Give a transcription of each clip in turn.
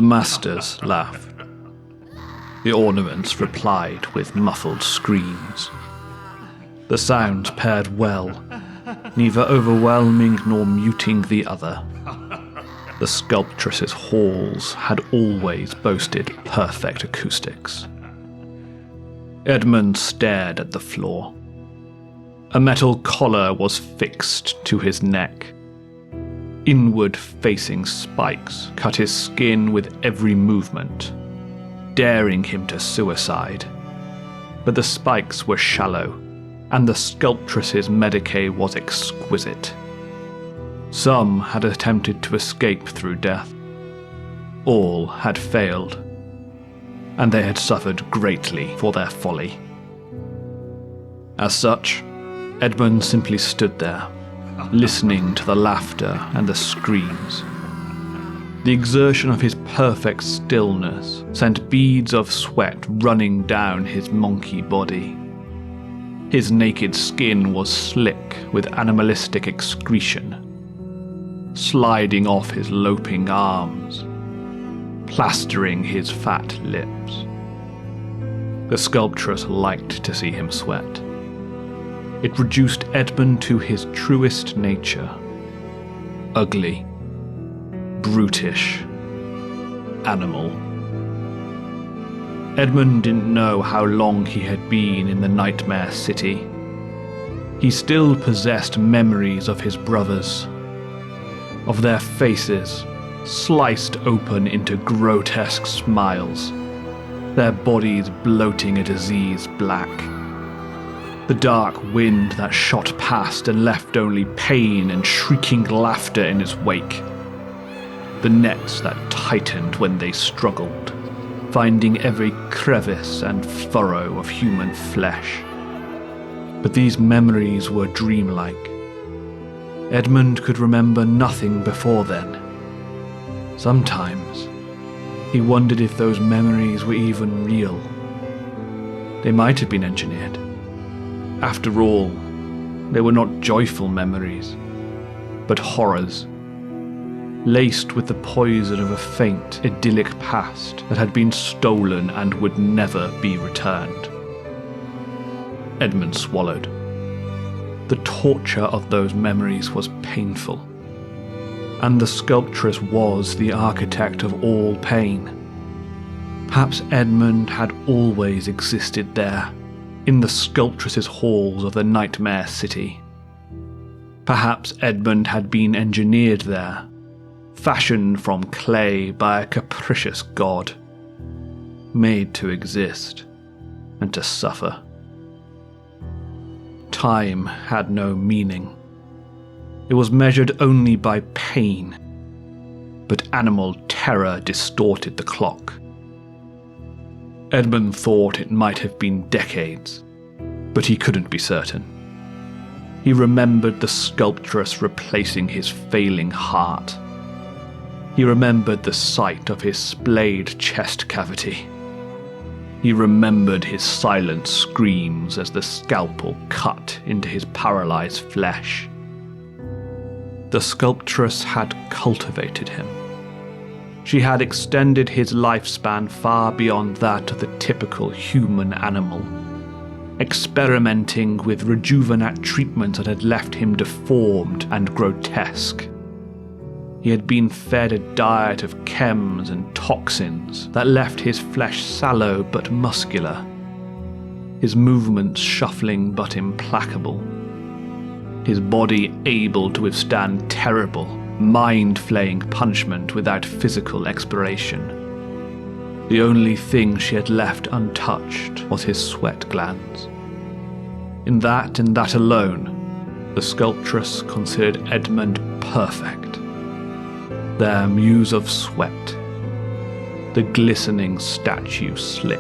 The masters laughed. The ornaments replied with muffled screams. The sounds paired well, neither overwhelming nor muting the other. The sculptress's halls had always boasted perfect acoustics. Edmund stared at the floor. A metal collar was fixed to his neck. Inward-facing spikes cut his skin with every movement, daring him to suicide. But the spikes were shallow, and the sculptress's medicae was exquisite. Some had attempted to escape through death. All had failed, and they had suffered greatly for their folly. As such, Edmund simply stood there, listening to the laughter and the screams. The exertion of his perfect stillness sent beads of sweat running down his monkey body. His naked skin was slick with animalistic excretion, sliding off his loping arms, plastering his fat lips. The sculptress liked to see him sweat. It reduced Edmund to his truest nature. Ugly, brutish, animal. Edmund didn't know how long he had been in the Nightmare City. He still possessed memories of his brothers, of their faces sliced open into grotesque smiles, their bodies bloating a disease black. The dark wind that shot past and left only pain and shrieking laughter in its wake. The nets that tightened when they struggled, finding every crevice and furrow of human flesh. But these memories were dreamlike. Edmund could remember nothing before then. Sometimes, he wondered if those memories were even real. They might have been engineered. After all, they were not joyful memories, but horrors, laced with the poison of a faint, idyllic past that had been stolen and would never be returned. Edmund swallowed. The torture of those memories was painful, and the sculptress was the architect of all pain. Perhaps Edmund had always existed there, in the sculptress's halls of the Nightmare City. Perhaps Edmund had been engineered there, fashioned from clay by a capricious god, made to exist and to suffer. Time had no meaning. It was measured only by pain, but animal terror distorted the clock. Edmund thought it might have been decades, but he couldn't be certain. He remembered the sculptress replacing his failing heart. He remembered the sight of his splayed chest cavity. He remembered his silent screams as the scalpel cut into his paralyzed flesh. The sculptress had cultivated him. She had extended his lifespan far beyond that of the typical human animal, experimenting with rejuvenate treatments that had left him deformed and grotesque. He had been fed a diet of chems and toxins that left his flesh sallow but muscular, his movements shuffling but implacable, his body able to withstand terrible, mind-flaying punishment without physical expiration. The only thing she had left untouched was his sweat glands. In that and that alone, the sculptress considered Edmund perfect. Their muse of sweat, the glistening statue slick.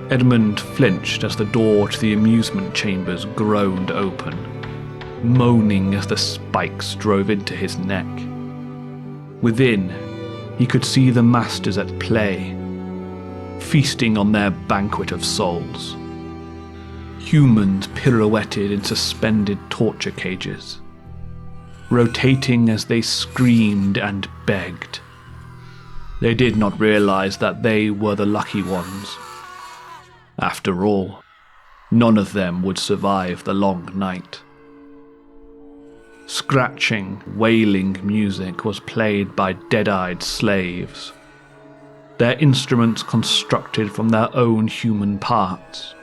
Edmund flinched as the door to the amusement chambers groaned open, moaning as the spikes drove into his neck. Within, he could see the masters at play, feasting on their banquet of souls. Humans pirouetted in suspended torture cages, rotating as they screamed and begged, They did not realize that they were the lucky ones. After all, none of them would survive the long night. Scratching, wailing music was played by dead-eyed slaves, their instruments constructed from their own human parts,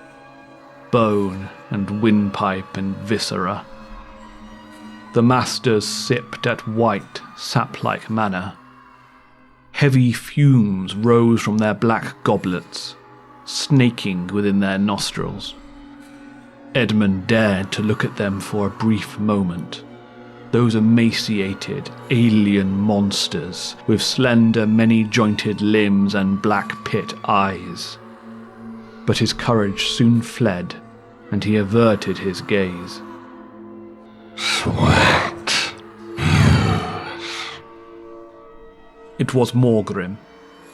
bone and windpipe and viscera. The masters sipped at white, sap-like manna. Heavy fumes rose from their black goblets, snaking within their nostrils. Edmund dared to look at them for a brief moment. Those emaciated, alien monsters with slender, many-jointed limbs and black pit eyes. But his courage soon fled, and he averted his gaze. Sweat. Muse. It was Morgrim,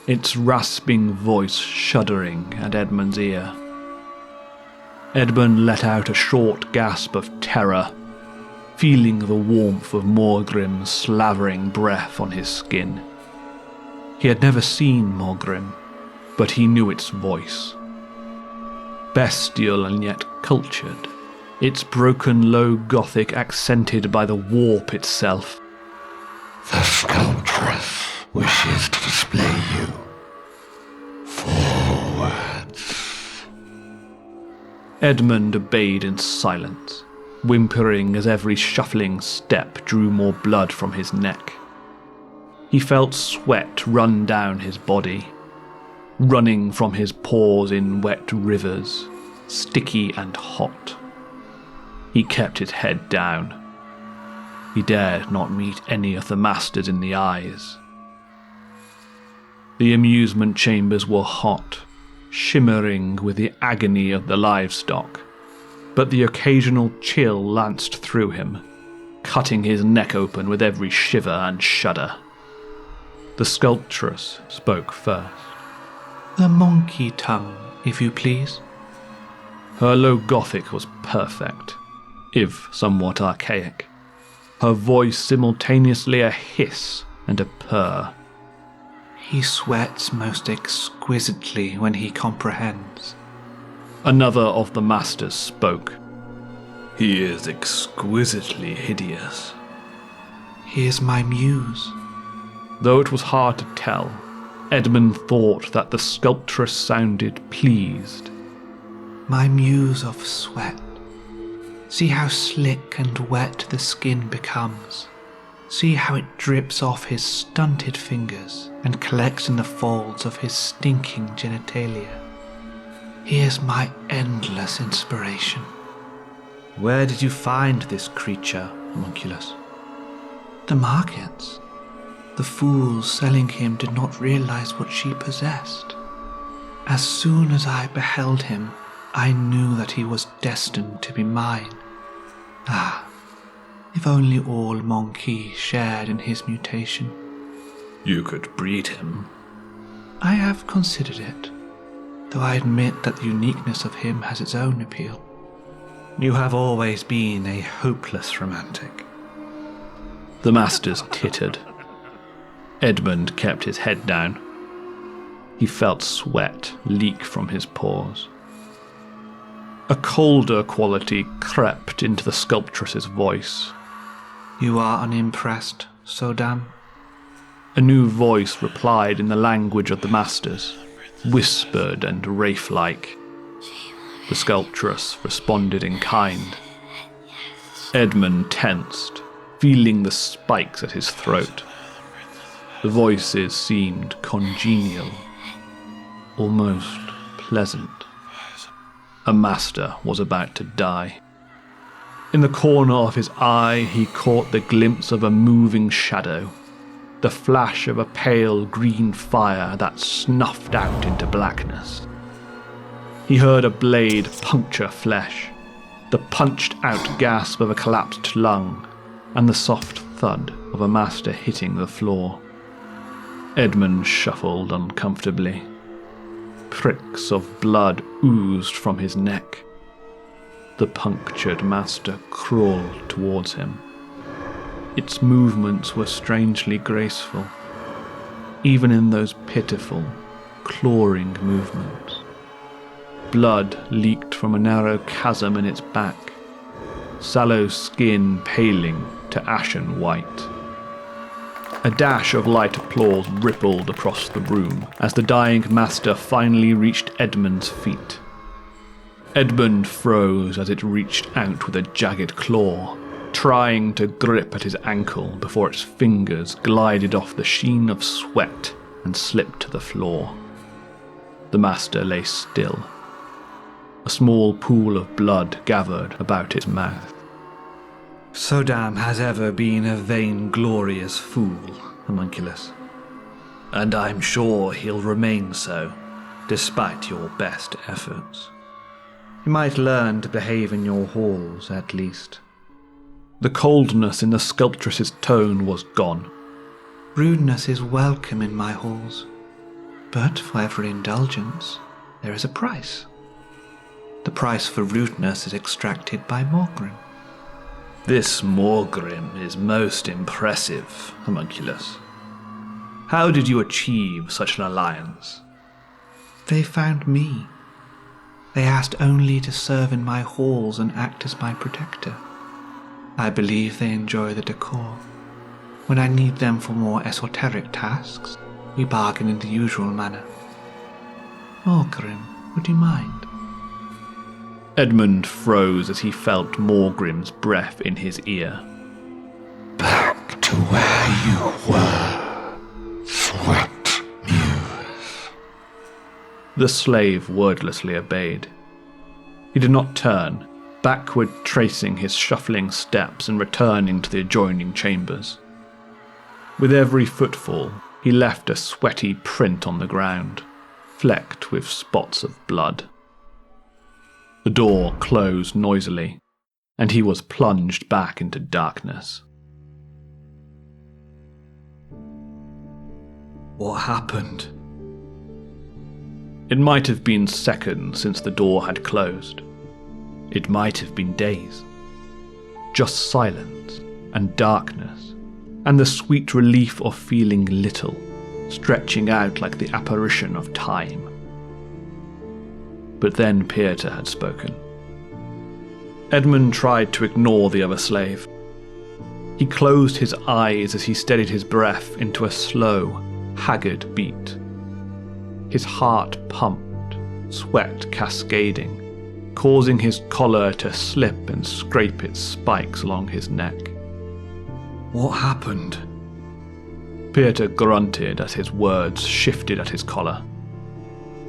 its rasping voice shuddering at Edmund's ear. Edmund let out a short gasp of terror, feeling the warmth of Morgrim's slavering breath on his skin. He had never seen Morgrim, but he knew its voice. Bestial and yet cultured, its broken low Gothic accented by the warp itself. The sculptress wishes to display you. Forwards. Edmund obeyed in silence, whimpering as every shuffling step drew more blood from his neck. He felt sweat run down his body, running from his pores in wet rivers, sticky and hot. He kept his head down. He dared not meet any of the masters in the eyes. The amusement chambers were hot, shimmering with the agony of the livestock, but the occasional chill lanced through him, cutting his neck open with every shiver and shudder. The sculptress spoke first. "The monkey tongue, if you please." Her low Gothic was perfect, if somewhat archaic. Her voice simultaneously a hiss and a purr. "He sweats most exquisitely when he comprehends." Another of the masters spoke. "He is exquisitely hideous." "He is my muse." Though it was hard to tell, Edmund thought that the sculptress sounded pleased. "My muse of sweat. See how slick and wet the skin becomes. See how it drips off his stunted fingers and collects in the folds of his stinking genitalia. He is my endless inspiration." "Where did you find this creature, homunculus?" "The markets. The fools selling him did not realize what she possessed. As soon as I beheld him, I knew that he was destined to be mine. Ah, if only all Monkey shared in his mutation." "You could breed him." "I have considered it, though I admit that the uniqueness of him has its own appeal." "You have always been a hopeless romantic." The masters tittered. Edmund kept his head down. He felt sweat leak from his pores. A colder quality crept into the sculptress's voice. "You are unimpressed, Sodam?" A new voice replied in the language of the masters, whispered and wraith-like. The sculptress responded in kind. Edmund tensed, feeling the spikes at his throat. The voices seemed congenial, almost pleasant. A master was about to die. In the corner of his eye, he caught the glimpse of a moving shadow, the flash of a pale green fire that snuffed out into blackness. He heard a blade puncture flesh, the punched-out gasp of a collapsed lung, and the soft thud of a master hitting the floor. Edmund shuffled uncomfortably. Pricks of blood oozed from his neck. The punctured master crawled towards him. Its movements were strangely graceful. even in those pitiful, clawing movements. Blood leaked from a narrow chasm in its back, sallow skin paling to ashen white. A dash of light applause rippled across the room as the dying master finally reached Edmund's feet. Edmund froze as it reached out with a jagged claw, trying to grip at his ankle before its fingers glided off the sheen of sweat and slipped to the floor. The master lay still. A small pool of blood gathered about his mouth. Sodam has ever been a vainglorious fool, homunculus, and I'm sure he'll remain so, despite your best efforts. You might learn to behave in your halls, at least. The coldness in the sculptress's tone was gone. Rudeness is welcome in my halls, but for every indulgence, there is a price. The price for rudeness is extracted by Morgrim. This Morgrim is most impressive, homunculus. How did you achieve such an alliance? They found me. They asked only to serve in my halls and act as my protector. I believe they enjoy the decor. When I need them for more esoteric tasks, we bargain in the usual manner. Morgrim, would you mind? Edmund froze as he felt Morgrim's breath in his ear. Back to where you were, Sweat Muse. The slave wordlessly obeyed. He did not turn, backward tracing his shuffling steps and returning to the adjoining chambers. With every footfall, he left a sweaty print on the ground, flecked with spots of blood. The door closed noisily, and he was plunged back into darkness. What happened? It might have been seconds since the door had closed. It might have been days. Just silence and darkness, and the sweet relief of feeling little, stretching out like the apparition of time. But then Pieter had spoken. Edmund tried to ignore the other slave. He closed his eyes as he steadied his breath into a slow, haggard beat. His heart pumped, sweat cascading, causing his collar to slip and scrape its spikes along his neck. What happened? Pieter grunted as his words shifted at his collar.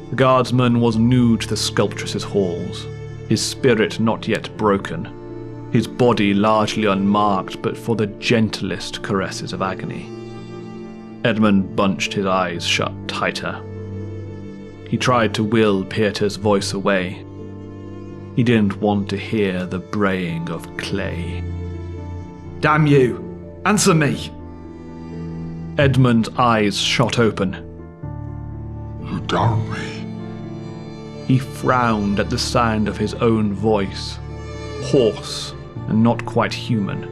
The guardsman was new to the sculptress's halls, his spirit not yet broken, his body largely unmarked but for the gentlest caresses of agony. Edmund bunched his eyes shut tighter. He tried to will Pieter's voice away. He didn't want to hear the braying of clay. Damn you! Answer me! Edmund's eyes shot open. You down me. He frowned at the sound of his own voice, hoarse and not quite human,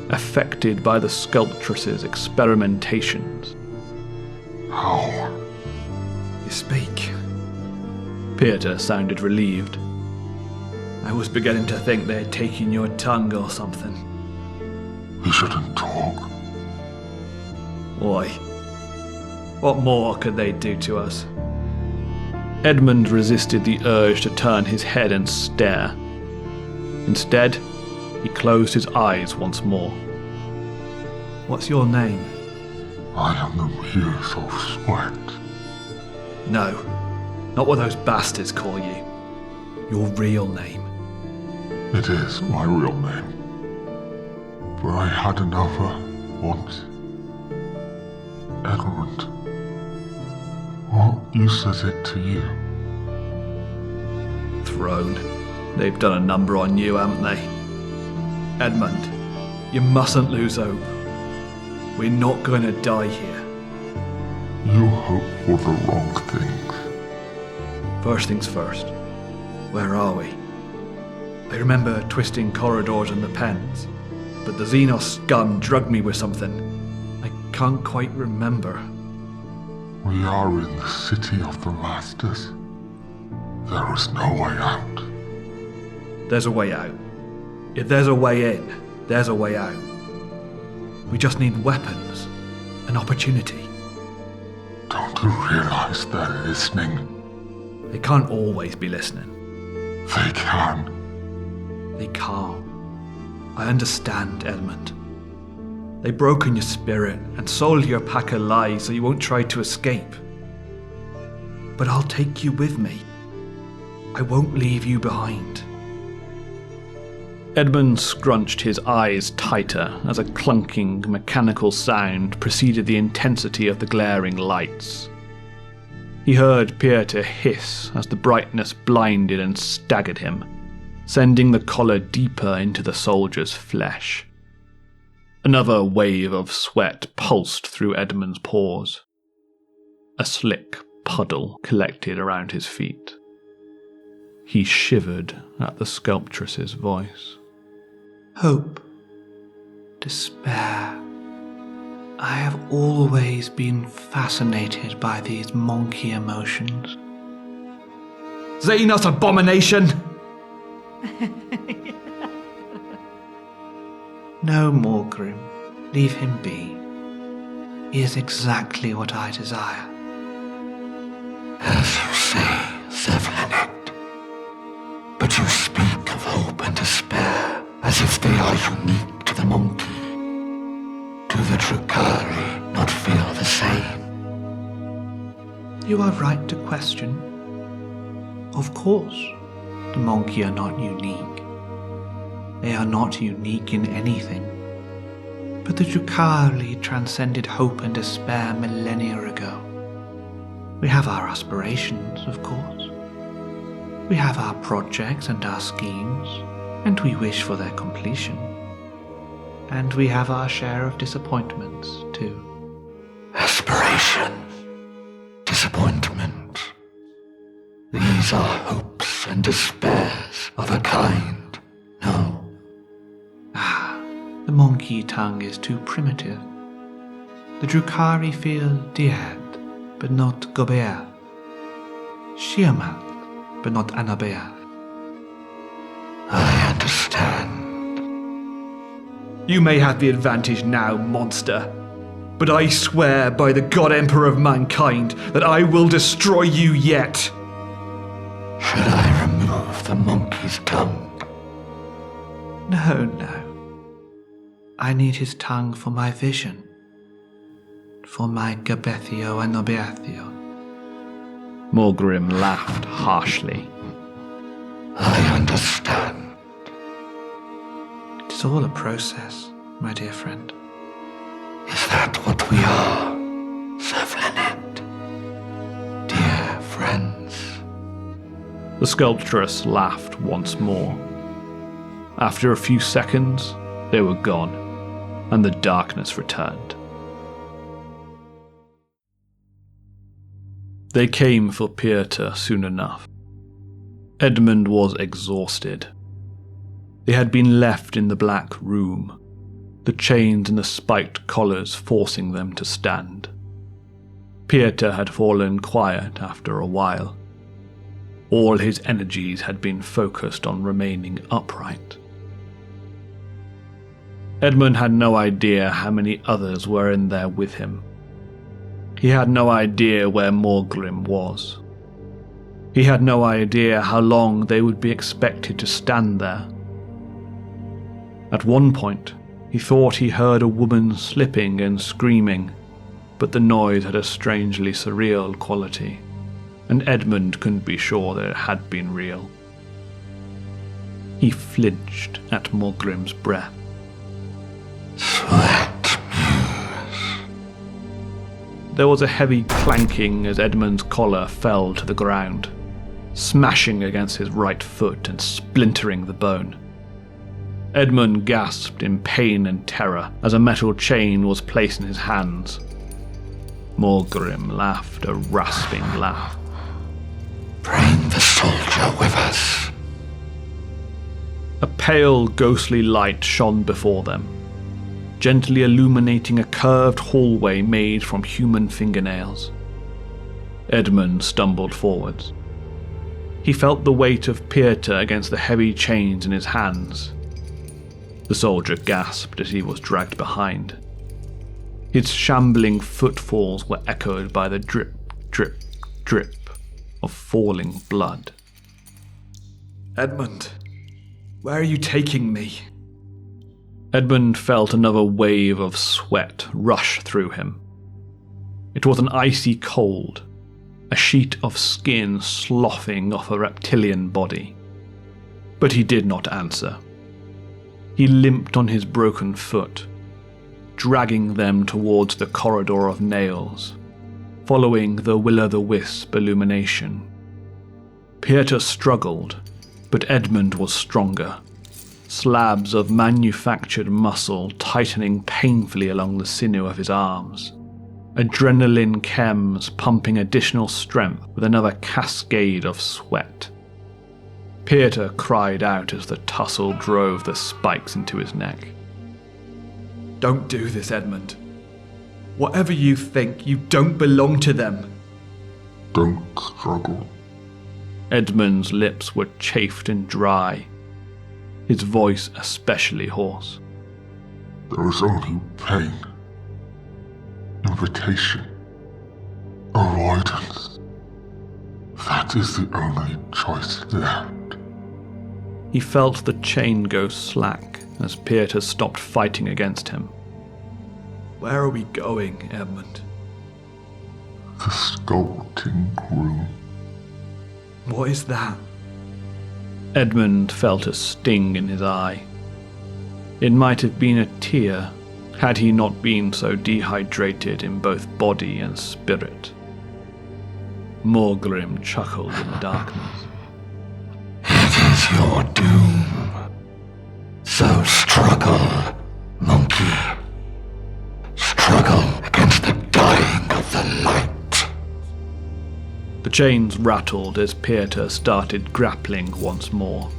affected by the sculptress's experimentations. How? You speak. Pieter sounded relieved. I was beginning to think they had taken your tongue or something. We shouldn't talk. Why? What more could they do to us? Edmund resisted the urge to turn his head and stare. Instead, he closed his eyes once more. What's your name? I am the Muse of Sweat. No, not what those bastards call you. Your real name. It is my real name. But I had another once. Edmund. What use is it to you? Throne. They've done a number on you, haven't they? Edmund, you mustn't lose hope. We're not going to die here. You hope for the wrong things. First things first. Where are we? I remember twisting corridors in the pens, but the Xenos scum drugged me with something. I can't quite remember. We are in the city of the Masters. There is no way out. There's a way out. If there's a way in, there's a way out. We just need weapons, an opportunity. Don't you realize they're listening? They can't always be listening. They can. They can't. I understand, Edmund. They've broken your spirit and sold your pack of lies so you won't try to escape. But I'll take you with me. I won't leave you behind. Edmund scrunched his eyes tighter as a clunking, mechanical sound preceded the intensity of the glaring lights. He heard Pieter hiss as the brightness blinded and staggered him, sending the collar deeper into the soldier's flesh. Another wave of sweat pulsed through Edmund's pores. A slick puddle collected around his feet. He shivered at the sculptress's voice. Hope, despair. I have always been fascinated by these monkey emotions. Xenos abomination! No more Grim. Leave him be. He is exactly what I desire. As you say, Zevlanet. But you speak of hope and despair as if they are unique to the monkey. Do the Drukhari not feel the same? You are right to question. Of course, the monkey are not unique. They are not unique in anything. But the Drukhari transcended hope and despair millennia ago. We have our aspirations, of course. We have our projects and our schemes, and we wish for their completion. And we have our share of disappointments, too. Aspirations, disappointment. These are hopes and despairs of a kind, no. The monkey tongue is too primitive. The Drukhari feel Diad, but not Gobear. Shiamat, but not Anabear. I understand. You may have the advantage now, monster. But I swear by the God Emperor of mankind that I will destroy you yet. Should I remove the monkey's tongue? No. I need his tongue for my vision. For my Gabethio and Obeathio. Morgrim laughed harshly. I understand. It is all a process, my dear friend. Is that what we are, Zevlanet? Dear friends. The sculptress laughed once more. After a few seconds, they were gone, and the darkness returned. They came for Pieter soon enough. Edmund was exhausted. They had been left in the black room, the chains and the spiked collars forcing them to stand. Pieter had fallen quiet after a while. All his energies had been focused on remaining upright. Edmund had no idea how many others were in there with him. He had no idea where Morgrim was. He had no idea how long they would be expected to stand there. At one point, he thought he heard a woman slipping and screaming, but the noise had a strangely surreal quality, and Edmund couldn't be sure that it had been real. He flinched at Morgrim's breath. Sweat muse. There was a heavy clanking as Edmund's collar fell to the ground, smashing against his right foot and splintering the bone. Edmund gasped in pain and terror as a metal chain was placed in his hands. Morgrim laughed a rasping laugh. Bring the soldier with us. A pale, ghostly light shone before them, gently illuminating a curved hallway made from human fingernails. Edmund stumbled forwards. He felt the weight of Pieter against the heavy chains in his hands. The soldier gasped as he was dragged behind. His shambling footfalls were echoed by the drip, drip, drip of falling blood. Edmund, where are you taking me? Edmund felt another wave of sweat rush through him. It was an icy cold, a sheet of skin sloughing off a reptilian body. But he did not answer. He limped on his broken foot, dragging them towards the corridor of nails, following the will-o'-the-wisp illumination. Pieter struggled, but Edmund was stronger, slabs of manufactured muscle tightening painfully along the sinew of his arms. Adrenaline chems pumping additional strength with another cascade of sweat. Pieter cried out as the tussle drove the spikes into his neck. Don't do this, Edmund. Whatever you think, you don't belong to them. Don't struggle. Edmund's lips were chafed and dry, his voice especially hoarse. There is only pain. Invitation. Avoidance. That is the only choice left. He felt the chain go slack as Pieter stopped fighting against him. Where are we going, Edmund? The sculpting room. What is that? Edmund felt a sting in his eye. It might have been a tear had he not been so dehydrated in both body and spirit. Morgrim chuckled in the darkness. It is your doom. So struggle, monkey. Struggle against the dying of the light. The chains rattled as Pieter started grappling once more.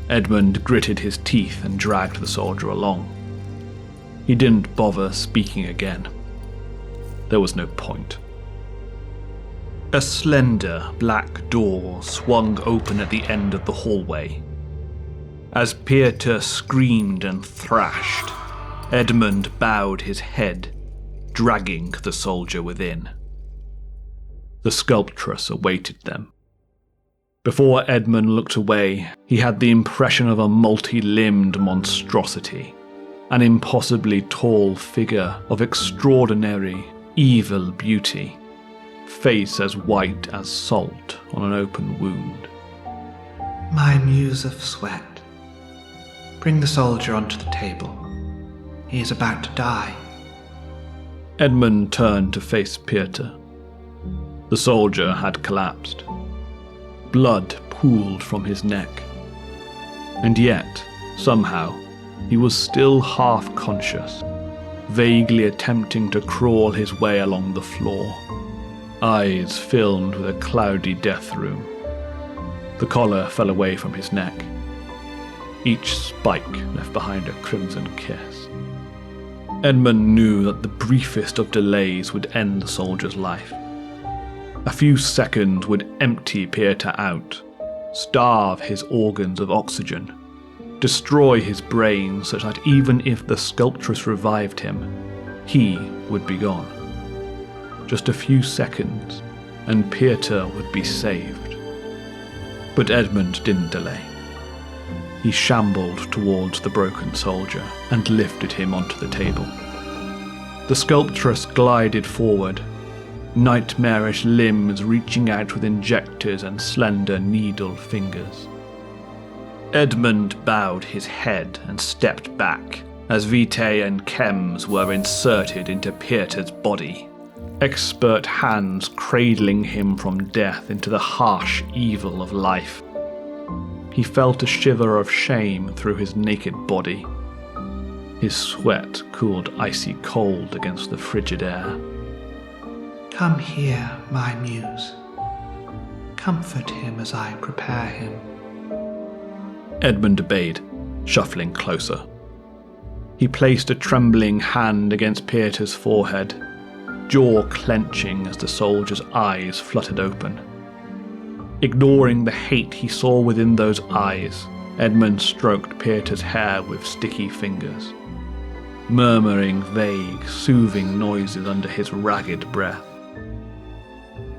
Edmund gritted his teeth and dragged the soldier along. He didn't bother speaking again. There was no point. A slender black door swung open at the end of the hallway. As Pieter screamed and thrashed, Edmund bowed his head, dragging the soldier within. The sculptress awaited them. Before Edmund looked away, he had the impression of a multi-limbed monstrosity, an impossibly tall figure of extraordinary, evil beauty, face as white as salt on an open wound. My muse of sweat. Bring the soldier onto the table. He is about to die. Edmund turned to face Pieter. The soldier had collapsed. Blood pooled from his neck. And yet, somehow, he was still half conscious, vaguely attempting to crawl his way along the floor, eyes filled with a cloudy death room. The collar fell away from his neck. Each spike left behind a crimson kiss. Edmund knew that the briefest of delays would end the soldier's life. A few seconds would empty Pieter out, starve his organs of oxygen, destroy his brain such that even if the sculptress revived him, he would be gone. Just a few seconds, and Pieter would be saved. But Edmund didn't delay. He shambled towards the broken soldier and lifted him onto the table. The sculptress glided forward, nightmarish limbs reaching out with injectors and slender needle fingers. Edmund bowed his head and stepped back as vitae and chems were inserted into Pieter's body, expert hands cradling him from death into the harsh evil of life. He felt a shiver of shame through his naked body. His sweat cooled icy cold against the frigid air. Come here, my muse. Comfort him as I prepare him. Edmund obeyed, shuffling closer. He placed a trembling hand against Pieter's forehead, jaw clenching as the soldier's eyes fluttered open. Ignoring the hate he saw within those eyes, Edmund stroked Pieter's hair with sticky fingers, murmuring vague, soothing noises under his ragged breath.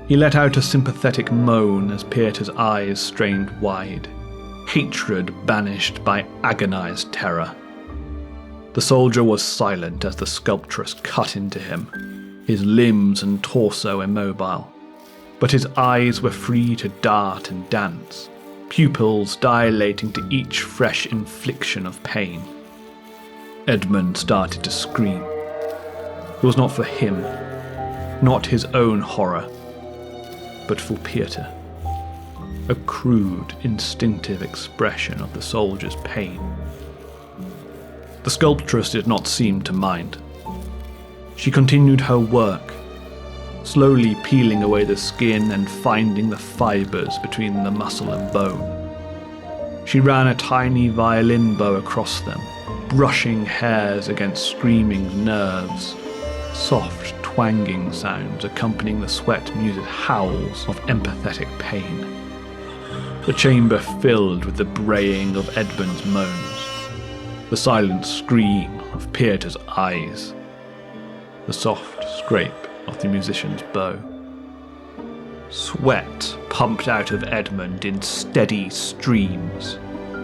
He let out a sympathetic moan as Pieter's eyes strained wide, hatred banished by agonized terror. The soldier was silent as the sculptress cut into him, his limbs and torso immobile, but his eyes were free to dart and dance, pupils dilating to each fresh infliction of pain. Edmund started to scream. It was not for him, not his own horror, but for Pieter. A crude, instinctive expression of the soldier's pain. The sculptress did not seem to mind. She continued her work, slowly peeling away the skin and finding the fibers between the muscle and bone. She ran a tiny violin bow across them, brushing hairs against screaming nerves, soft twanging sounds accompanying the sweat-muted howls of empathetic pain. The chamber filled with the braying of Edmund's moans, the silent scream of Pieter's eyes, the soft scrape of the musician's bow. Sweat pumped out of Edmund in steady streams,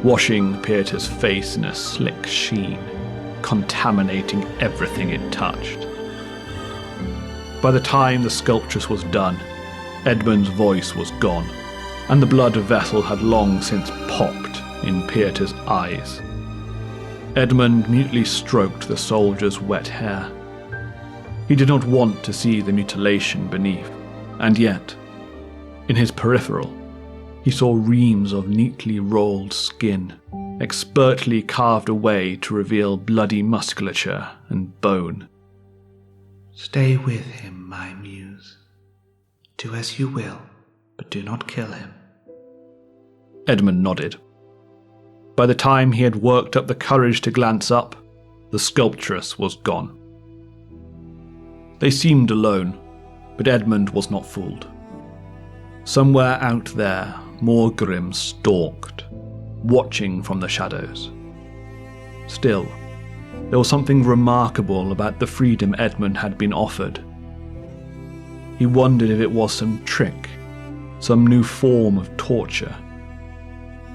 washing Pieter's face in a slick sheen, contaminating everything it touched. By the time the sculptress was done, Edmund's voice was gone, and the blood vessel had long since popped in Pieter's eyes. Edmund mutely stroked the soldier's wet hair. He did not want to see the mutilation beneath, and yet, in his peripheral, he saw reams of neatly rolled skin, expertly carved away to reveal bloody musculature and bone. Stay with him, my muse. Do as you will, but do not kill him. Edmund nodded. By the time he had worked up the courage to glance up, the sculptress was gone. They seemed alone, but Edmund was not fooled. Somewhere out there, Morgrim stalked, watching from the shadows. Still, there was something remarkable about the freedom Edmund had been offered. He wondered if it was some trick, some new form of torture.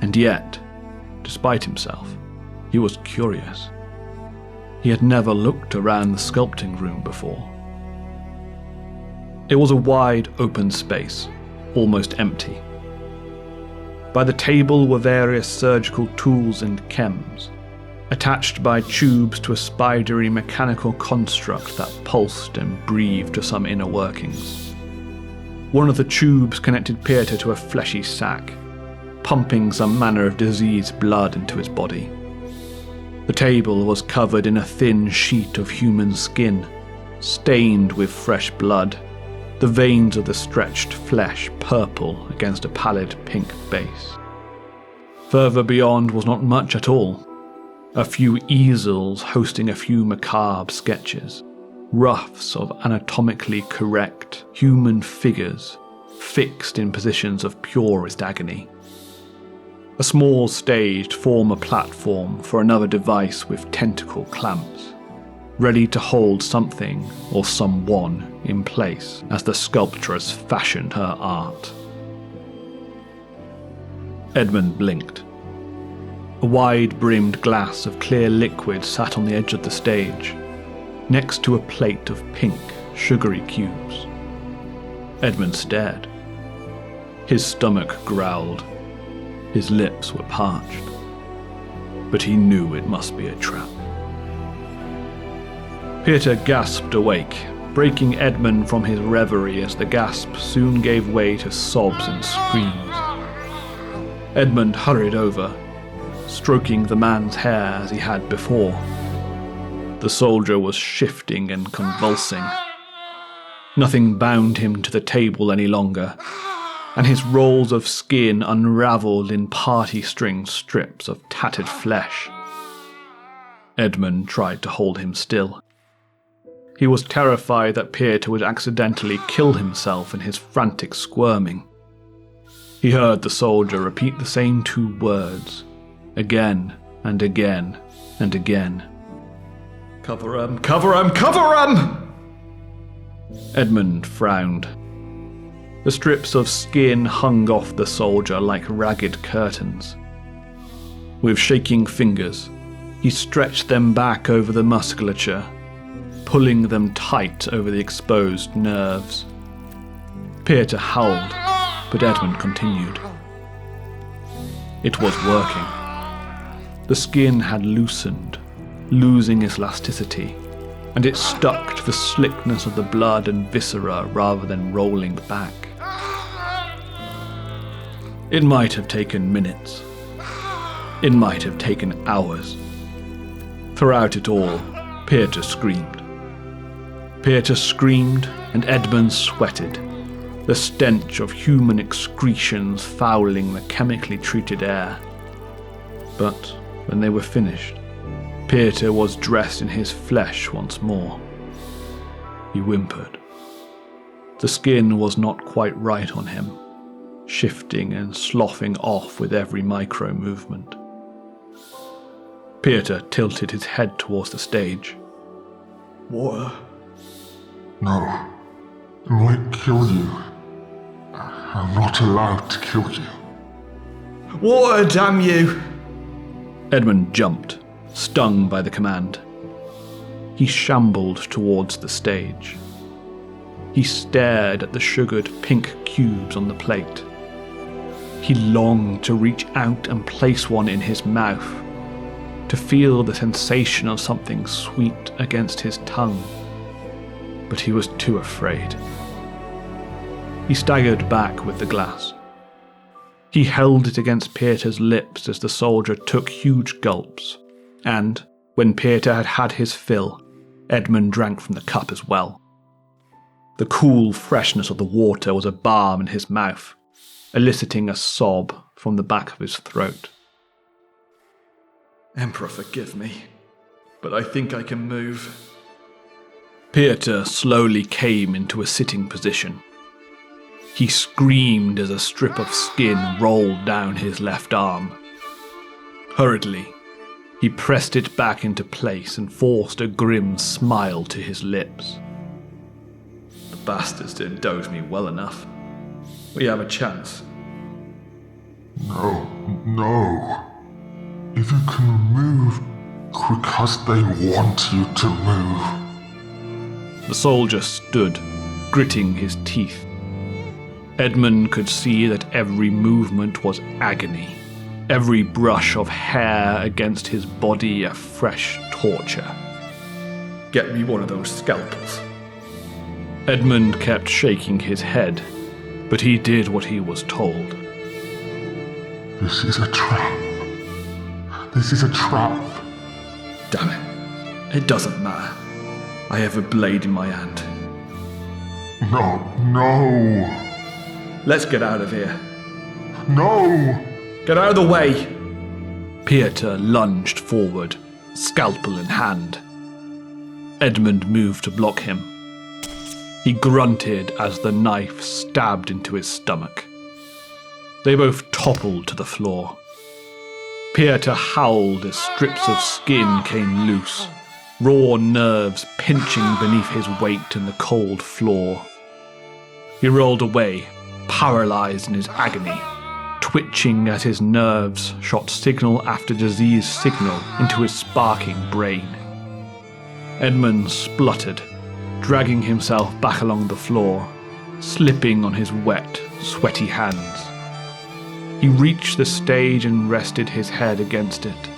And yet, despite himself, he was curious. He had never looked around the sculpting room before. It was a wide, open space, almost empty. By the table were various surgical tools and chems, attached by tubes to a spidery mechanical construct that pulsed and breathed to some inner workings. One of the tubes connected Pieter to a fleshy sac, pumping some manner of diseased blood into his body. The table was covered in a thin sheet of human skin, stained with fresh blood, the veins of the stretched flesh purple against a pallid pink base. Further beyond was not much at all. A few easels hosting a few macabre sketches, roughs of anatomically correct human figures fixed in positions of purest agony. A small stage to form a platform for another device with tentacle clamps, ready to hold something or someone in place as the sculptress fashioned her art. Edmund blinked. A wide-brimmed glass of clear liquid sat on the edge of the stage, next to a plate of pink, sugary cubes. Edmund stared. His stomach growled. His lips were parched. But he knew it must be a trap. Pieter gasped awake, breaking Edmund from his reverie as the gasp soon gave way to sobs and screams. Edmund hurried over, stroking the man's hair as he had before. The soldier was shifting and convulsing. Nothing bound him to the table any longer, and his rolls of skin unravelled in party-string strips of tattered flesh. Edmund tried to hold him still. He was terrified that Pieter would accidentally kill himself in his frantic squirming. He heard the soldier repeat the same 2 words, again and again and again. Cover 'em, cover 'em, cover 'em! Edmund frowned. The strips of skin hung off the soldier like ragged curtains. With shaking fingers, he stretched them back over the musculature, pulling them tight over the exposed nerves. Pieter howled, but Edmund continued. It was working. The skin had loosened, losing its elasticity, and it stuck to the slickness of the blood and viscera rather than rolling back. It might have taken minutes. It might have taken hours. Throughout it all, Pieter screamed. Pieter screamed, and Edmund sweated, the stench of human excretions fouling the chemically treated air. But when they were finished, Pieter was dressed in his flesh once more. He whimpered. The skin was not quite right on him, shifting and sloughing off with every micro movement. Pieter tilted his head towards the stage. Water? No. It might kill you. I'm not allowed to kill you. Water, damn you! Edmund jumped, stung by the command. He shambled towards the stage. He stared at the sugared pink cubes on the plate. He longed to reach out and place one in his mouth, to feel the sensation of something sweet against his tongue. But he was too afraid. He staggered back with the glass. He held it against Pieter's lips as the soldier took huge gulps, and, when Pieter had had his fill, Edmund drank from the cup as well. The cool freshness of the water was a balm in his mouth, eliciting a sob from the back of his throat. Emperor, forgive me, but I think I can move. Pieter slowly came into a sitting position. He screamed as a strip of skin rolled down his left arm. Hurriedly, he pressed it back into place and forced a grim smile to his lips. The bastards didn't dose me well enough. We have a chance. No. If you can move because they want you to move. The soldier stood, gritting his teeth. Edmund could see that every movement was agony, every brush of hair against his body a fresh torture. Get me one of those scalpels. Edmund kept shaking his head, but he did what he was told. This is a trap. This is a trap. Damn it. It doesn't matter. I have a blade in my hand. No. Let's get out of here. No! Get out of the way! Pieter lunged forward, scalpel in hand. Edmund moved to block him. He grunted as the knife stabbed into his stomach. They both toppled to the floor. Pieter howled as strips of skin came loose, raw nerves pinching beneath his weight in the cold floor. He rolled away, paralyzed in his agony, twitching as his nerves shot signal after disease signal into his sparking brain. Edmund spluttered, dragging himself back along the floor, slipping on his wet, sweaty hands. He reached the stage and rested his head against it.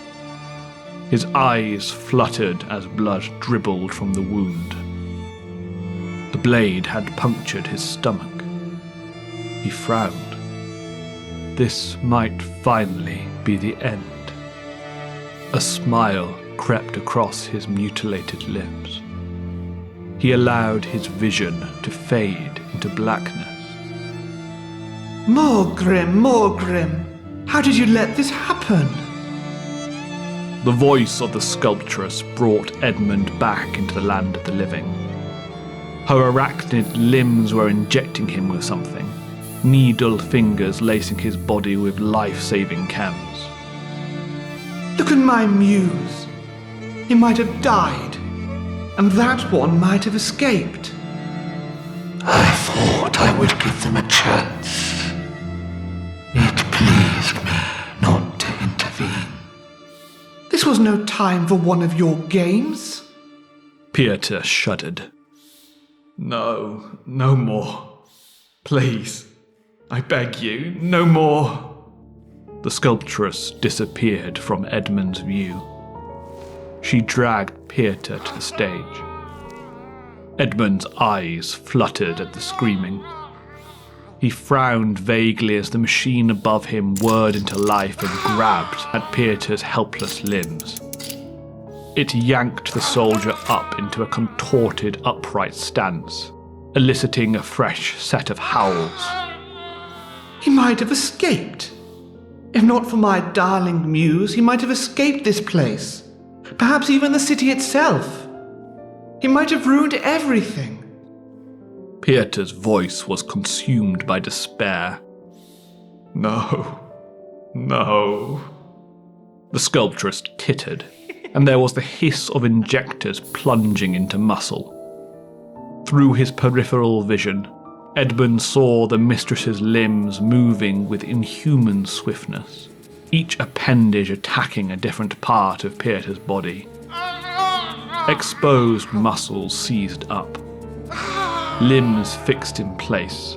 His eyes fluttered as blood dribbled from the wound. The blade had punctured his stomach. He frowned. This might finally be the end. A smile crept across his mutilated lips. He allowed his vision to fade into blackness. More grim, more grim. How did you let this happen? The voice of the sculptress brought Edmund back into the land of the living. Her arachnid limbs were injecting him with something, needle fingers lacing his body with life-saving chems. Look at my muse. He might have died, and that one might have escaped. I thought I would give them a chance. It pleased me not to intervene. This was no time for one of your games. Pieter shuddered. No, no more. Please, I beg you, no more. The sculptress disappeared from Edmund's view. She dragged Pieter to the stage. Edmund's eyes fluttered at the screaming. He frowned vaguely as the machine above him whirred into life and grabbed at Pieter's helpless limbs. It yanked the soldier up into a contorted upright stance, eliciting a fresh set of howls. He might have escaped. If not for my darling muse, he might have escaped this place. Perhaps even the city itself. He might have ruined everything. Pieter's voice was consumed by despair. No, no. The sculptress tittered, and there was the hiss of injectors plunging into muscle. Through his peripheral vision, Edmund saw the mistress's limbs moving with inhuman swiftness, each appendage attacking a different part of Pieter's body. Exposed muscles seized up, limbs fixed in place,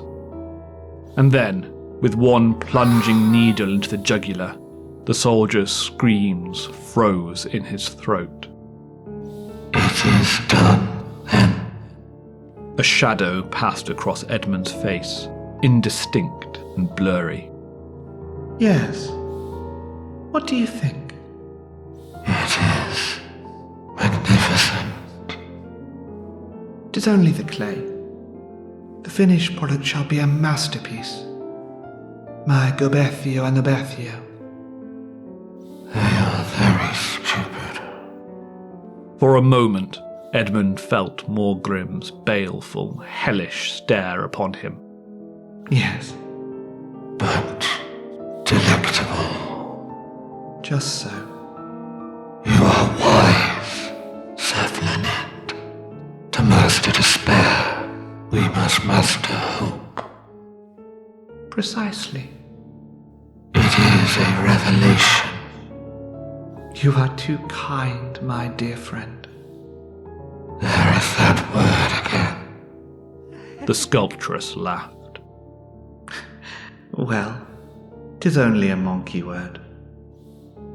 and then, with one plunging needle into the jugular, the soldier's screams froze in his throat. It is done, then. A shadow passed across Edmund's face, indistinct and blurry. Yes. What do you think? It is magnificent. It is only the clay. The finished product shall be a masterpiece. My Gobethio and Obethio. They are very stupid. For a moment, Edmund felt Morgrim's baleful, hellish stare upon him. Yes, But delectable. just so. You are wise, Seth. To master despair, we must master hope. Precisely. It is a revelation. You are too kind, my dear friend. There is that word again. The sculptress laughed. Well, 'tis only a monkey word.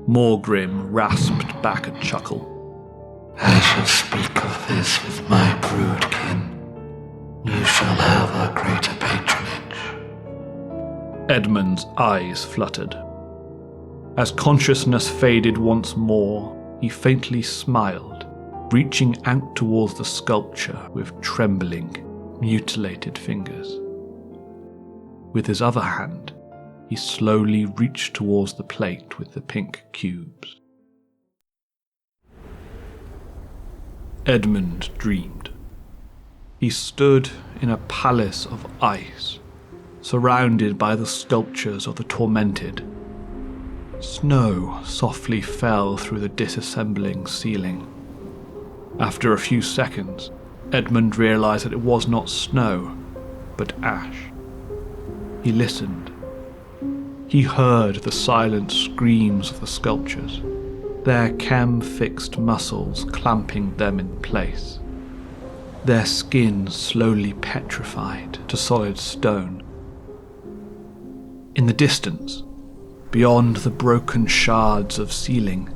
Morgrim rasped back a chuckle. I shall speak of this with my broodkin. You shall have a greater patronage. Edmund's eyes fluttered. As consciousness faded once more, he faintly smiled, reaching out towards the sculpture with trembling, mutilated fingers. With his other hand, he slowly reached towards the plate with the pink cubes. Edmund dreamed. He stood in a palace of ice, surrounded by the sculptures of the tormented. Snow softly fell through the disassembling ceiling. After a few seconds, Edmund realized that it was not snow, but ash. He listened. He heard the silent screams of the sculptures, their chem-fixed muscles clamping them in place, their skin slowly petrified to solid stone. In the distance, beyond the broken shards of ceiling,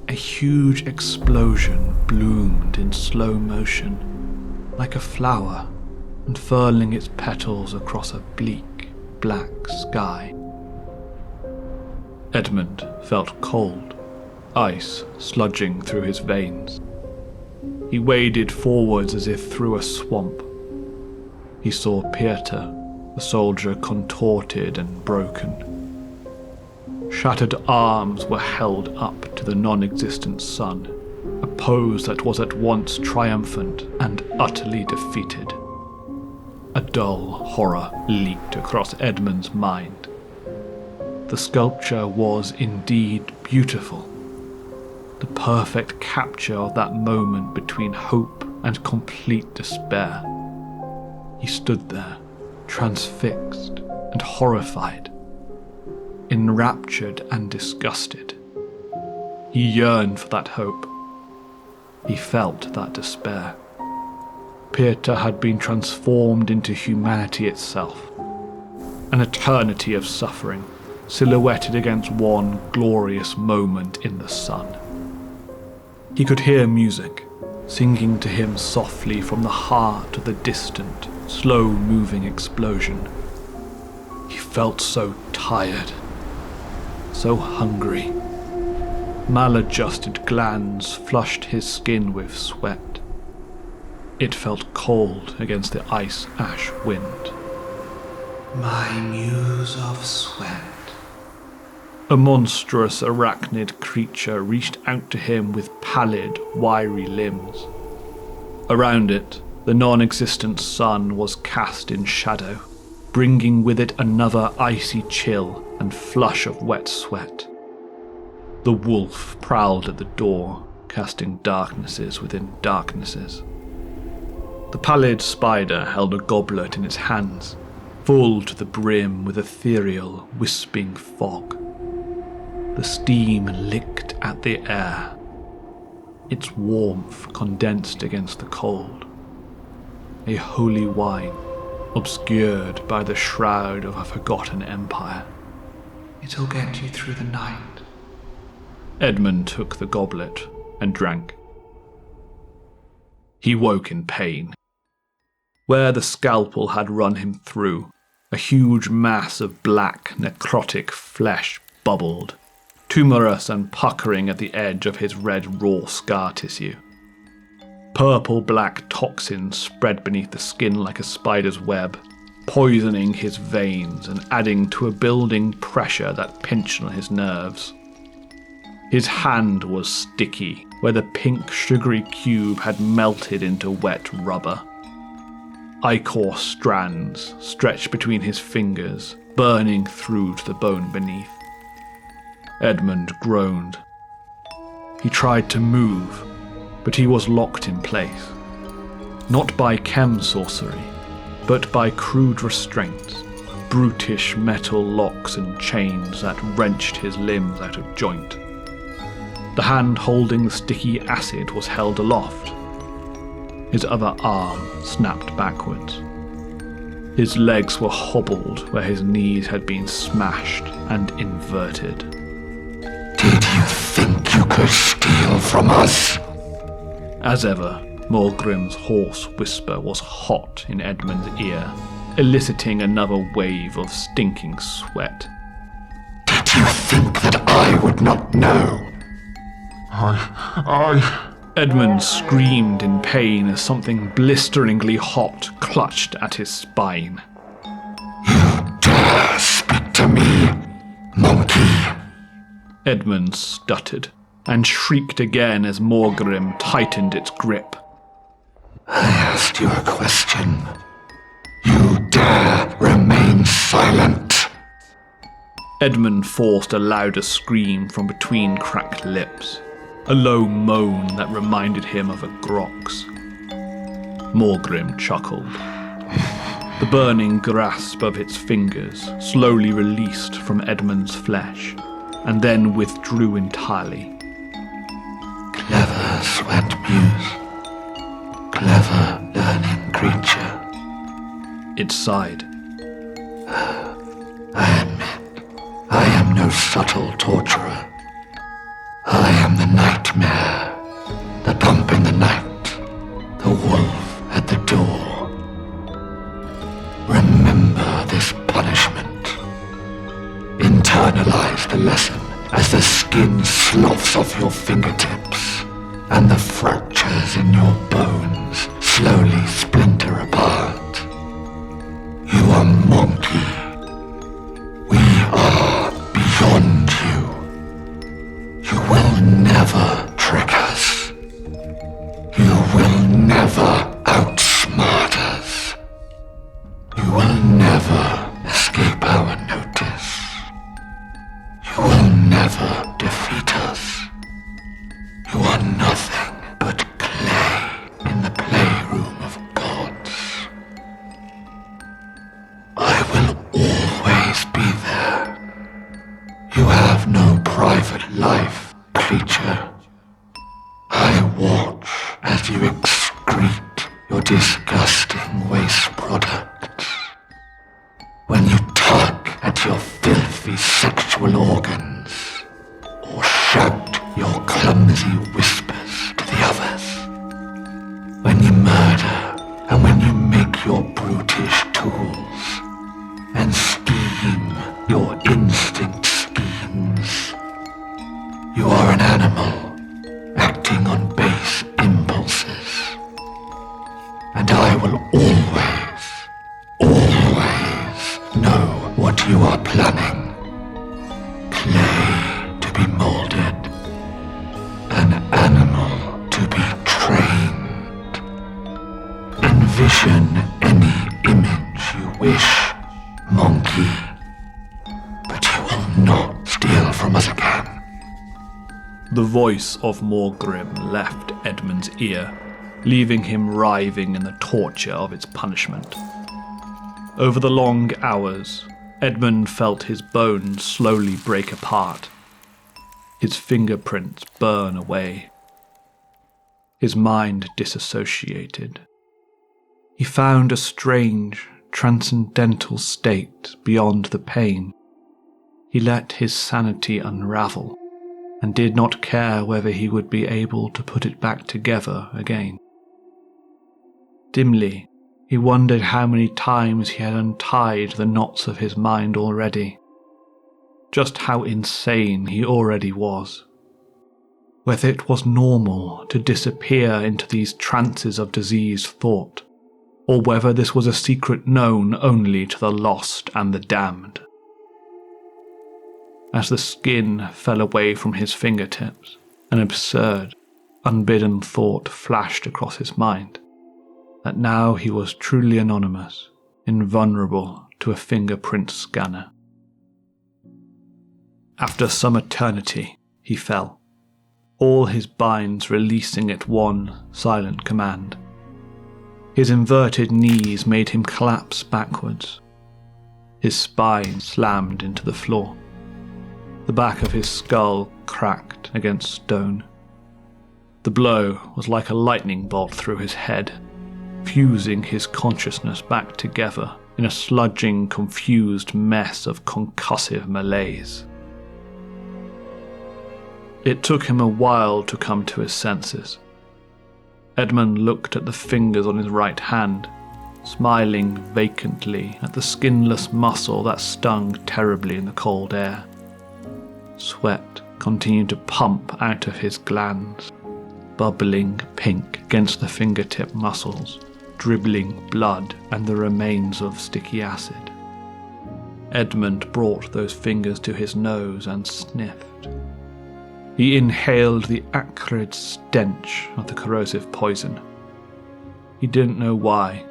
a huge explosion bloomed in slow motion, like a flower, unfurling its petals across a bleak, black sky. Edmund felt cold, ice sludging through his veins. He waded forwards as if through a swamp. He saw Pieter, the soldier contorted and broken. Shattered arms were held up to the non-existent sun, a pose that was at once triumphant and utterly defeated. A dull horror leaped across Edmund's mind. The sculpture was indeed beautiful, the perfect capture of that moment between hope and complete despair. He stood there, transfixed and horrified, enraptured and disgusted. He yearned for that hope. He felt that despair. Pirta had been transformed into humanity itself, an eternity of suffering, silhouetted against one glorious moment in the sun. He could hear music, singing to him softly from the heart of the distant, slow-moving explosion. He felt so tired, so hungry. Maladjusted glands flushed his skin with sweat. It felt cold against the ice-ash wind. My muse of sweat. A monstrous arachnid creature reached out to him with pallid, wiry limbs. Around it, the non-existent sun was cast in shadow, bringing with it another icy chill and flush of wet sweat. The wolf prowled at the door, casting darknesses within darknesses. The pallid spider held a goblet in its hands, full to the brim with ethereal, wisping fog. The steam licked at the air. Its warmth condensed against the cold. A holy wine, obscured by the shroud of a forgotten empire. It'll get you through the night. Edmund took the goblet and drank. He woke in pain. Where the scalpel had run him through, a huge mass of black, necrotic flesh bubbled, tumorous and puckering at the edge of his red raw scar tissue. Purple-black toxins spread beneath the skin like a spider's web, poisoning his veins and adding to a building pressure that pinched on his nerves. His hand was sticky, where the pink sugary cube had melted into wet rubber. Ichor strands stretched between his fingers, burning through to the bone beneath. Edmund groaned. He tried to move, but he was locked in place. Not by chem sorcery, but by crude restraints, brutish metal locks and chains that wrenched his limbs out of joint. The hand holding the sticky acid was held aloft. His other arm snapped backwards. His legs were hobbled where his knees had been smashed and inverted. Did you think you could steal from us? As ever, Morgrim's hoarse whisper was hot in Edmund's ear, eliciting another wave of stinking sweat. Did you think that I would not know? Edmund screamed in pain as something blisteringly hot clutched at his spine. You dare speak to me, monkey? Edmund stuttered and shrieked again as Morgrim tightened its grip. I asked you a question. You dare remain silent? Edmund forced a louder scream from between cracked lips, a low moan that reminded him of a grox. Morgrim chuckled. The burning grasp of its fingers slowly released from Edmund's flesh, and then withdrew entirely. Clever sweat muse. Clever learning creature. It sighed. I admit, I am no subtle torturer. I am the nightmare, the bump in the night, the wolf at the door. Remember this punishment. Internalize the lesson as the skin sloughs off your fingertips and the fractures in your bones slowly splinter apart. You are monkey. We are beyond you. creature. I watch as you excrete your disgusting waste products. When you tug at your filthy sexual organs, or shout your clumsy whispers to the others. When you murder, and when you make your brutish tools, and scheme your instinct schemes. You are an animal, acting on base impulses. And I will always know what you are planning. Clay to be molded, an animal to be trained. Envision any image you wish, monkey, but you will not steal from us again. The voice of Morgrim left Edmund's ear, leaving him writhing in the torture of its punishment. Over the long hours, Edmund felt his bones slowly break apart, his fingerprints burn away. His mind disassociated. He found a strange, transcendental state beyond the pain. He let his sanity unravel, and did not care whether he would be able to put it back together again. Dimly, he wondered how many times he had untied the knots of his mind already. Just how insane he already was. Whether it was normal to disappear into these trances of diseased thought, or whether this was a secret known only to the lost and the damned. As the skin fell away from his fingertips, an absurd, unbidden thought flashed across his mind, that now he was truly anonymous, invulnerable to a fingerprint scanner. After some eternity, he fell, all his binds releasing at one silent command. His inverted knees made him collapse backwards. His spine slammed into the floor. The back of his skull cracked against stone. The blow was like a lightning bolt through his head, fusing his consciousness back together in a sludging, confused mess of concussive malaise. It took him a while to come to his senses. Edmund looked at the fingers on his right hand, smiling vacantly at the skinless muscle that stung terribly in the cold air. Sweat continued to pump out of his glands, bubbling pink against the fingertip muscles, dribbling blood and the remains of sticky acid. Edmund brought those fingers to his nose and sniffed. He inhaled the acrid stench of the corrosive poison. He didn't know why,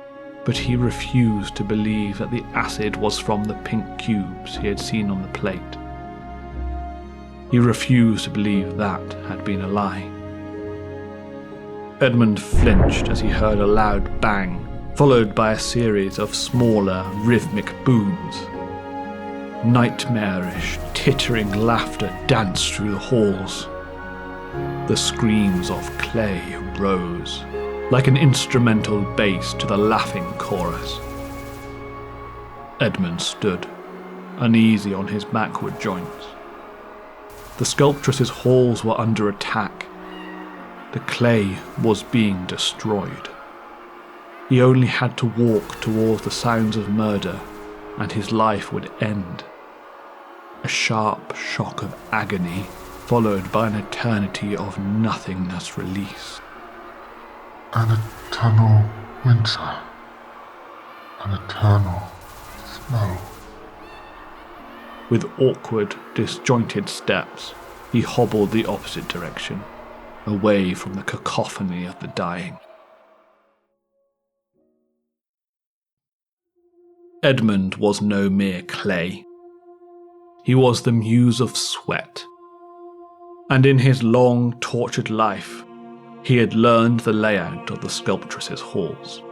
but he refused to believe that the acid was from the pink cubes he had seen on the plate. He refused to believe that had been a lie. Edmund flinched as he heard a loud bang, followed by a series of smaller, rhythmic booms. Nightmarish, tittering laughter danced through the halls. The screams of Clay rose, like an instrumental bass to the laughing chorus. Edmund stood, uneasy on his backward joints. The sculptress's halls were under attack. The clay was being destroyed. He only had to walk towards the sounds of murder, and his life would end. A sharp shock of agony, followed by an eternity of nothingness release. An eternal winter. An eternal snow. With awkward, disjointed steps, he hobbled the opposite direction, away from the cacophony of the dying. Edmund was no mere clay. He was the muse of sweat. And in his long, tortured life, he had learned the layout of the sculptress's halls.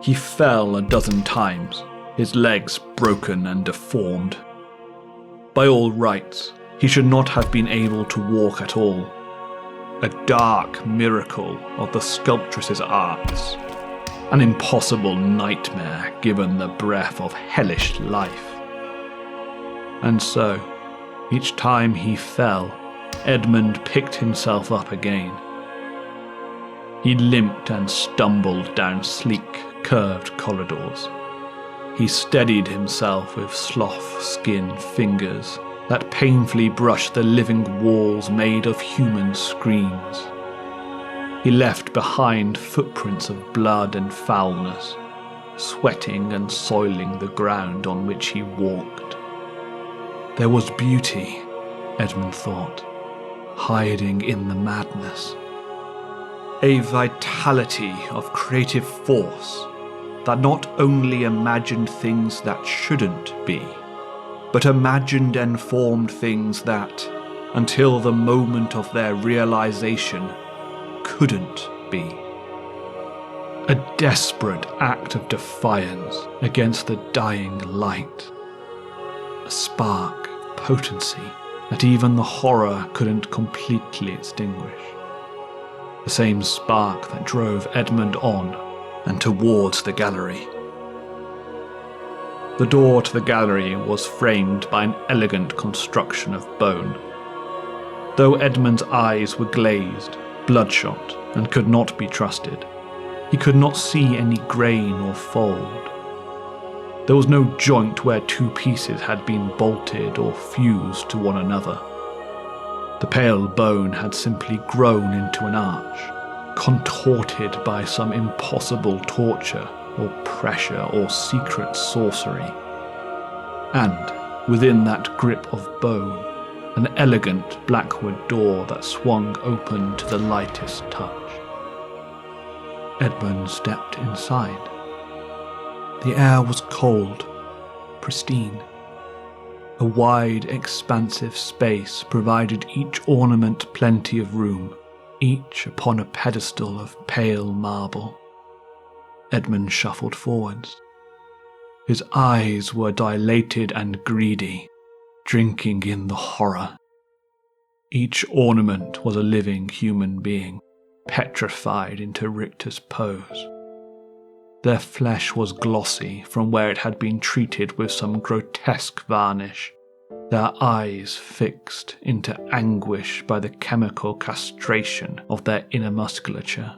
He fell a dozen times, his legs broken and deformed. By all rights, He should not have been able to walk at all. A dark miracle of the sculptress's arts. An impossible nightmare given the breath of hellish life. And so, each time he fell, Edmund picked himself up again. He limped and stumbled down sleek, curved corridors. He steadied himself with sloth-skinned fingers that painfully brushed the living walls made of human screams. He left behind footprints of blood and foulness, sweating and soiling the ground on which he walked. There was beauty, Edmund thought, hiding in the madness. A vitality of creative force that not only imagined things that shouldn't be, but imagined and formed things that, until the moment of their realization, couldn't be. A desperate act of defiance against the dying light. A spark of potency that even the horror couldn't completely extinguish. The same spark that drove Edmund on and towards the gallery. The door to the gallery was framed by an elegant construction of bone. Though Edmund's eyes were glazed, bloodshot, and could not be trusted, he could not see any grain or fold. There was no joint where two pieces had been bolted or fused to one another. The pale bone had simply grown into an arch, contorted by some impossible torture or pressure or secret sorcery. And, within that grip of bone, an elegant blackwood door that swung open to the lightest touch. Edmund stepped inside. The air was cold, pristine. A wide, expansive space provided each ornament plenty of room, each upon a pedestal of pale marble. Edmund shuffled forwards. His eyes were dilated and greedy, drinking in the horror. Each ornament was a living human being, petrified into rictus pose. Their flesh was glossy from where it had been treated with some grotesque varnish, their eyes fixed into anguish by the chemical castration of their inner musculature.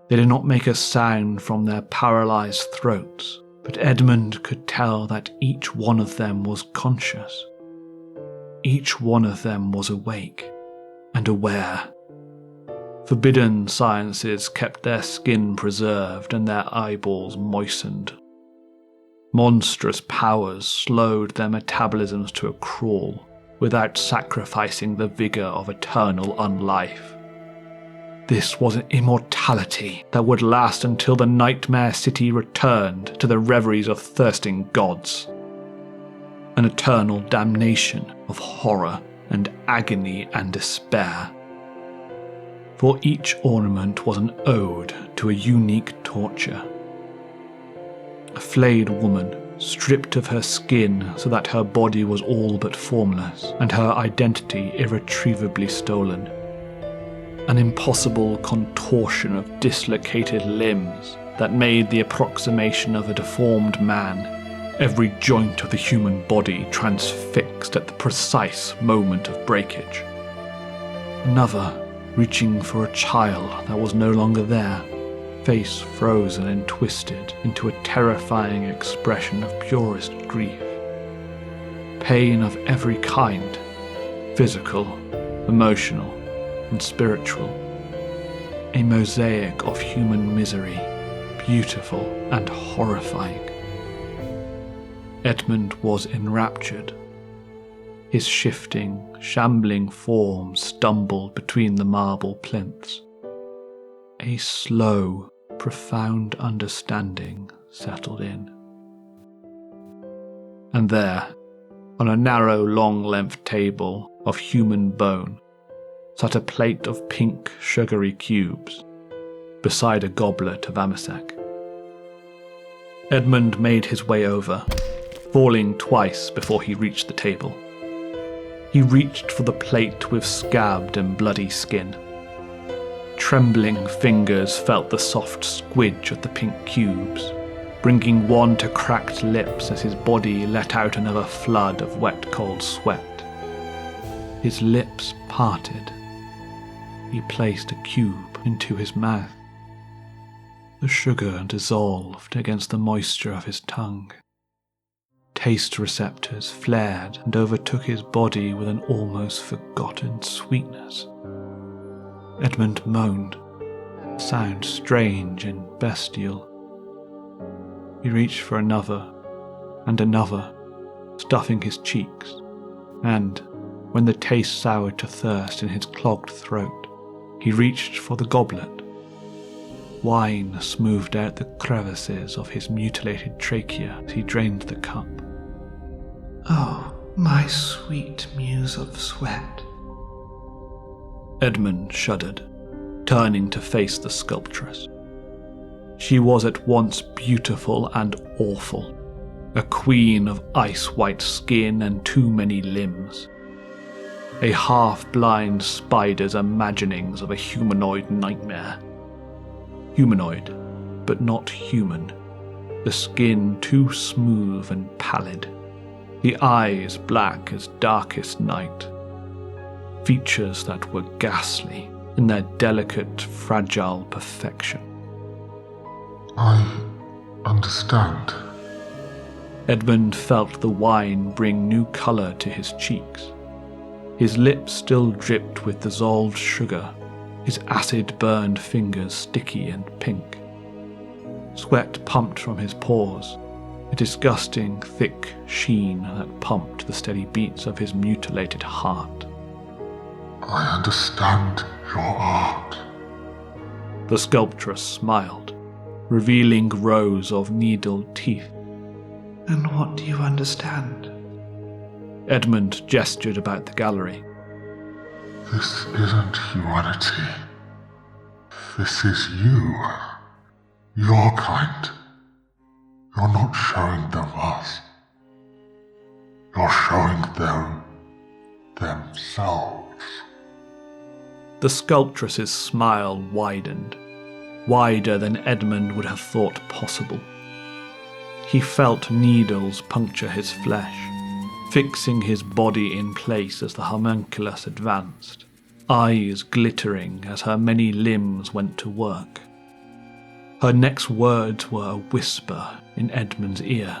They did not make a sound from their paralyzed throats, but Edmund could tell that each one of them was conscious. Each one of them was awake and aware. Forbidden sciences kept their skin preserved and their eyeballs moistened. Monstrous powers slowed their metabolisms to a crawl without sacrificing the vigor of eternal unlife. This was an immortality that would last until the nightmare city returned to the reveries of thirsting gods. An eternal damnation of horror and agony and despair. For each ornament was an ode to a unique torture. A flayed woman, stripped of her skin so that her body was all but formless and her identity irretrievably stolen. An impossible contortion of dislocated limbs that made the approximation of a deformed man, every joint of the human body transfixed at the precise moment of breakage. Another, reaching for a child that was no longer there, face frozen and twisted into a terrifying expression of purest grief. Pain of every kind, physical, emotional, and spiritual. A mosaic of human misery, beautiful and horrifying. Edmund was enraptured. His shifting, shambling form stumbled between the marble plinths. A slow, profound understanding settled in. And there, on a narrow, long-length table of human bone, sat a plate of pink, sugary cubes, beside a goblet of amasec. Edmund made his way over, falling twice before he reached the table. He reached for the plate with scabbed and bloody skin. Trembling fingers felt the soft squidge of the pink cubes, bringing one to cracked lips as his body let out another flood of wet cold sweat. His lips parted. He placed a cube into his mouth. The sugar dissolved against the moisture of his tongue. Taste receptors flared and overtook his body with an almost forgotten sweetness. Edmund moaned, a sound strange and bestial. He reached for another and another, stuffing his cheeks, and, when the taste soured to thirst in his clogged throat, he reached for the goblet. Wine smoothed out the crevices of his mutilated trachea as he drained the cup. Oh, my sweet muse of sweat. Edmund shuddered, turning to face the sculptress. She was at once beautiful and awful, a queen of ice-white skin and too many limbs. A half-blind spider's imaginings of a humanoid nightmare. Humanoid, but not human. The skin too smooth and pallid. The eyes black as darkest night. Features that were ghastly in their delicate, fragile perfection. I understand. Edmund felt the wine bring new colour to his cheeks. His lips still dripped with dissolved sugar, his acid-burned fingers sticky and pink. Sweat pumped from his pores, a disgusting, thick sheen that pumped the steady beats of his mutilated heart. I understand your art. The sculptress smiled, revealing rows of needled teeth. And what do you understand? Edmund gestured about the gallery. This isn't humanity. This is you. Your kind. You're not showing them us. You're showing them themselves. The sculptress's smile widened, wider than Edmund would have thought possible. He felt needles puncture his flesh, fixing his body in place as the homunculus advanced, eyes glittering as her many limbs went to work. Her next words were a whisper in Edmund's ear.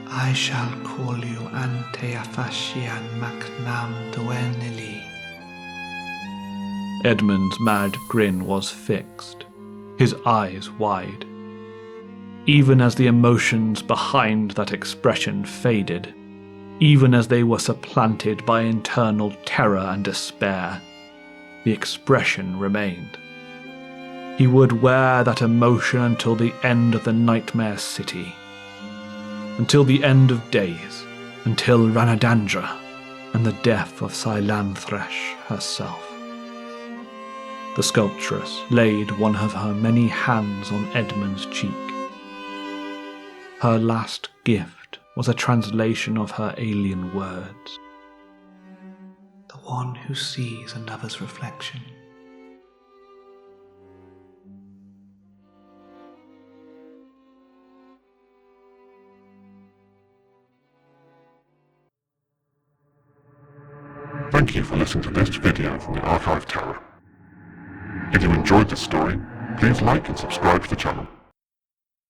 I shall call you Anteafashian Macnam Dwenili. Edmund's mad grin was fixed, his eyes wide. Even as the emotions behind that expression faded, even as they were supplanted by internal terror and despair, the expression remained. He would wear that emotion until the end of the Nightmare City, until the end of days, until Ranadandra and the death of Silanthresh herself. The sculptress laid one of her many hands on Edmund's cheek. Her last gift was a translation of her alien words. The one who sees another's reflection. Thank you for listening to this video from the Archive Tower. If you enjoyed this story, please like and subscribe to the channel.